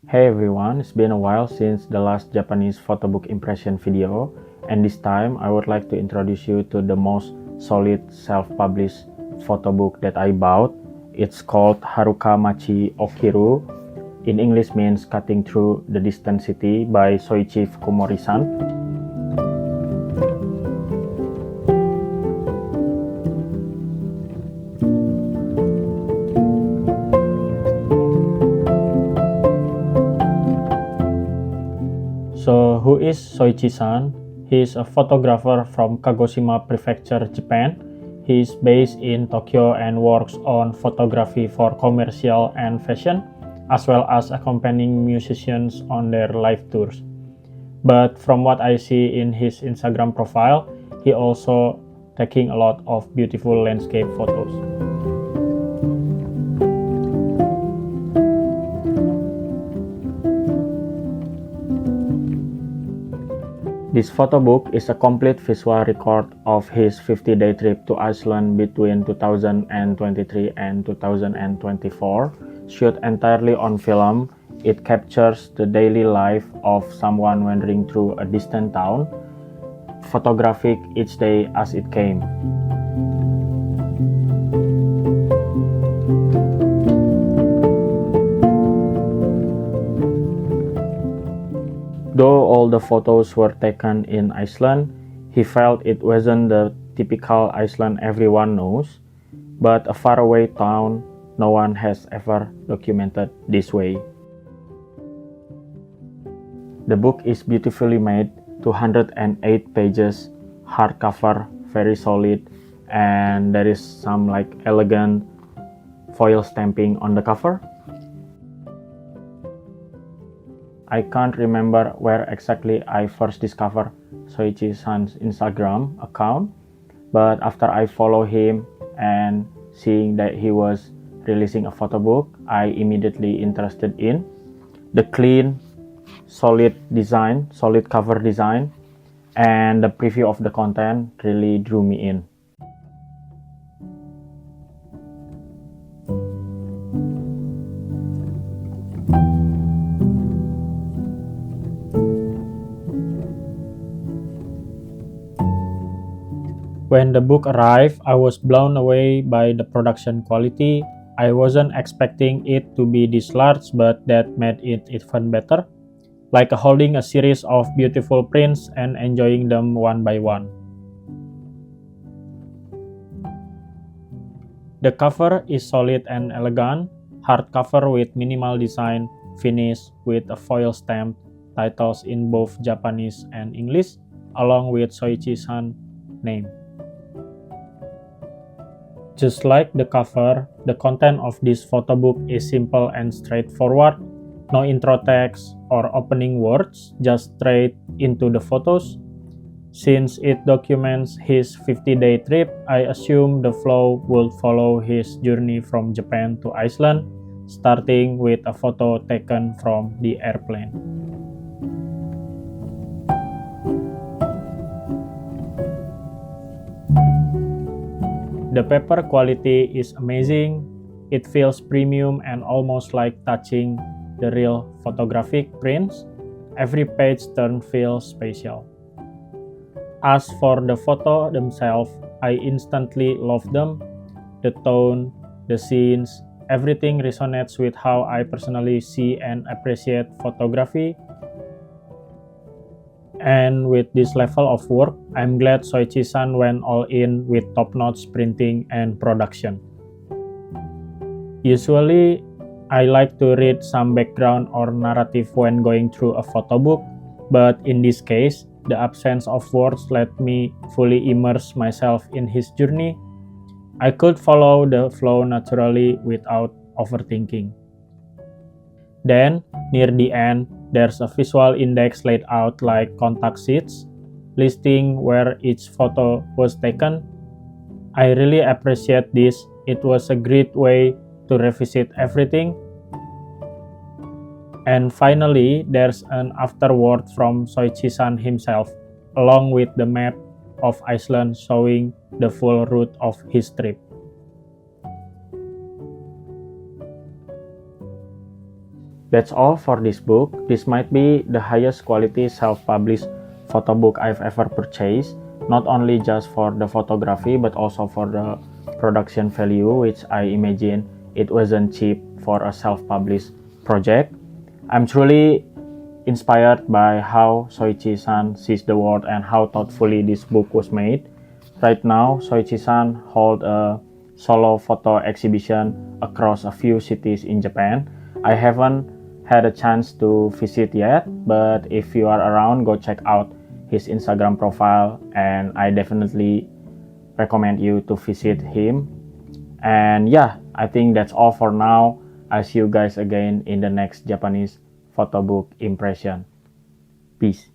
Hey everyone, it's been a while since the last Japanese photobook impression video, and this time I would like to introduce you to the most solid self-published photobook that I bought. It's called Haruka Machi Okiru. In English means Cutting Through the Distant City by Soichi Fukumori-san. So, who is Soichi-san? He is a photographer from Kagoshima Prefecture, Japan. He is based in Tokyo and works on photography for commercial and fashion, as well as accompanying musicians on their live tours. But from what I see in his Instagram profile, he also taking a lot of beautiful landscape photos. This photo book is a complete visual record of his 50-day trip to Iceland between 2023 and 2024. Shot entirely on film, it captures the daily life of someone wandering through a distant town, photographic each day as it came. Though all the photos were taken in Iceland, he felt it wasn't the typical Iceland everyone knows, but a faraway town no one has ever documented this way. The book is beautifully made, 208 pages, hardcover, very solid, and there is some elegant foil stamping on the cover. I can't remember where exactly I first discovered Soichi-san's Instagram account, but after I follow him and seeing that he was releasing a photo book, I immediately interested in the clean, solid design, solid cover design, and the preview of the content really drew me in. When the book arrived, I was blown away by the production quality. I wasn't expecting it to be this large, but that made it even better, like holding a series of beautiful prints and enjoying them one by one. The cover is solid and elegant, hardcover with minimal design, finished with a foil stamped titles in both Japanese and English, along with Soichi-san's name. Just like the cover, the content of this photo book is simple and straightforward. No intro text or opening words, just straight into the photos. Since it documents his 50-day trip, I assume the flow will follow his journey from Japan to Iceland, starting with a photo taken from the airplane. The paper quality is amazing. It feels premium and almost like touching the real photographic prints. Every page turn feels special. As for the photo themselves, I instantly love them. The tone, the scenes, everything resonates with how I personally see and appreciate photography. And with this level of work, I'm glad Soichi-san went all in with top-notch printing and production. Usually, I like to read some background or narrative when going through a photo book, but in this case, the absence of words let me fully immerse myself in his journey. I could follow the flow naturally without overthinking. Then, near the end, there's a visual index laid out like contact sheets, listing where each photo was taken. I really appreciate this. It was a great way to revisit everything. And finally, there's an afterword from Soichi-san himself, along with the map of Iceland showing the full route of his trip. That's all for this book. This might be the highest quality self-published photo book I've ever purchased, not only just for the photography but also for the production value, which I imagine it wasn't cheap for a self-published project. I'm truly inspired by how Soichi-san sees the world and how thoughtfully this book was made. Right now, Soichi-san holds a solo photo exhibition across a few cities in Japan. I haven't had a chance to visit yet, but if you are around, go check out his Instagram profile, and I definitely recommend you to visit him. And yeah, I think that's all for now. I'll see you guys again in the next Japanese photo book impression. Peace.